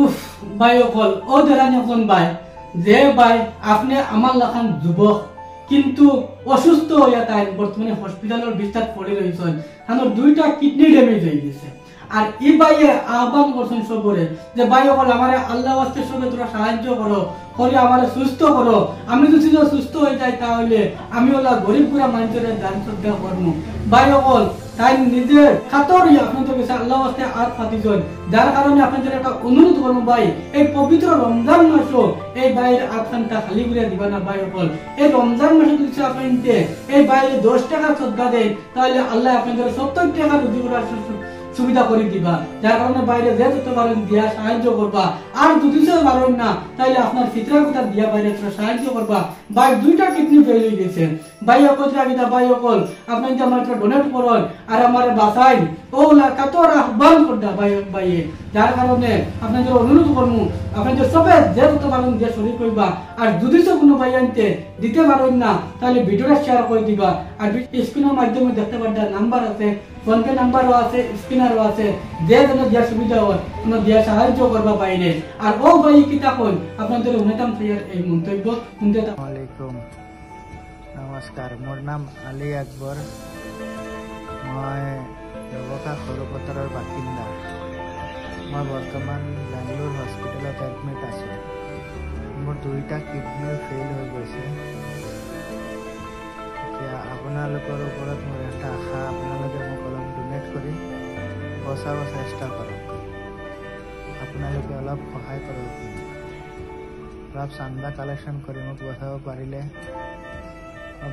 উফ ভাই অকল ও দেখানি এখন ভাই যে ভাই আপনি আমার লাখান যুবক কিন্তু অসুস্থ হইয়া তাই বর্তমানে হসপিটালের বিস্তার পড়ে রয়েছেন তার দুইটা কিডনি ড্যামেজ হয়ে গেছে। আর এই ভাইয়ে আহ্বান করছেন সবরে যে ভাই অকল আমার আল্লাহ ওয়াস্তে সবে তোরা সাহায্য করো করে আমার সুস্থ করো। আমি যদি সুস্থ হয়ে যাই তাহলে আমি ওলা গরিব পুরা মানুষের দান শ্রদ্ধা করবো। ভাই অকল তাই নিজের খাতর আপনাদের কাছে আল্লাহ ওয়াস্তে আর পাতিছেন, যার কারণে আপনাদের একটা অনুরোধ করবো ভাই এই পবিত্র রমজান মাসও এই ভাইয়ের আত্মানটা খালি করে দিবা না। ভাই অকল এই রমজান মাসে যদি আপনি এই বাইরে 10 টাকা শ্রদ্ধা দেন তাহলে আল্লাহ আপনাদের 70 টাকা রুজি করার সুবিধা করে দিবা, যার কারণে বাইরে যে যত পারেন দিয়া সাহায্য করবা। আর যদি পারেন না তাহলে আপনার ফিতরা কথা দিয়া বাইরে সাহায্য করবা। ভাই দুইটা কিডনি ফেল হয়ে গেছে ভাই অকল রাগিতা ভাই অকল আপনি যদি আমার ডোনেট করেন আর আমার বাসাই ও কাতর আহ্বান করদা ভাই ভাইয়ে, যার কারণে আপনাদের অনুরোধ করবো আপনাদের সবে যে যত পারেন দিয়ে শরীর করবা। আর যদি কোনো ভাই আনতে দিতে পারেন না তাহলে ভিডিওটা শেয়ার করে দিবা। আর স্ক্রিনের মাধ্যমে দেখতে পারেন নাম্বার আছে, ফোনপে নাম্বারও আছে, স্ক্যানারও আছে, যে যেন দেওয়ার সুবিধা হয় কোনো দেওয়ার সাহায্য করবা বাইরে। আর ও ভাই কিতা কই আপনাদের উন্নতম ভাইয়ের এই মন্তব্য শুনতে। আসসালামাইকুম, নমস্কার। মোর নাম আলী আকবর, মই দেবকা সৰুপথাৰৰ বাসিন্দা। মই বৰ্তমান বেংগলোৰ হস্পিটেলত এডমিট আছোঁ। মোৰ দুইটা কিডনি ফেইল হৈ গৈছে। এতিয়া আপোনালোকৰ ওপৰত মোৰ এটা আশা, আপোনালোকে মোক অলপ ডোনেট কৰি বচাব চেষ্টা কৰক। আপোনালোকে অলপ সহায় কৰক, অলপ চান্দা কালেকশ্যন কৰি মোক বচাব পাৰিলে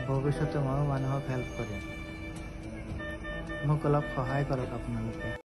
ভৱিষ্যতে ময়ো মানুহক হেল্প কৰিম। মোক অলপ সহায় কৰক আপোনালোকে।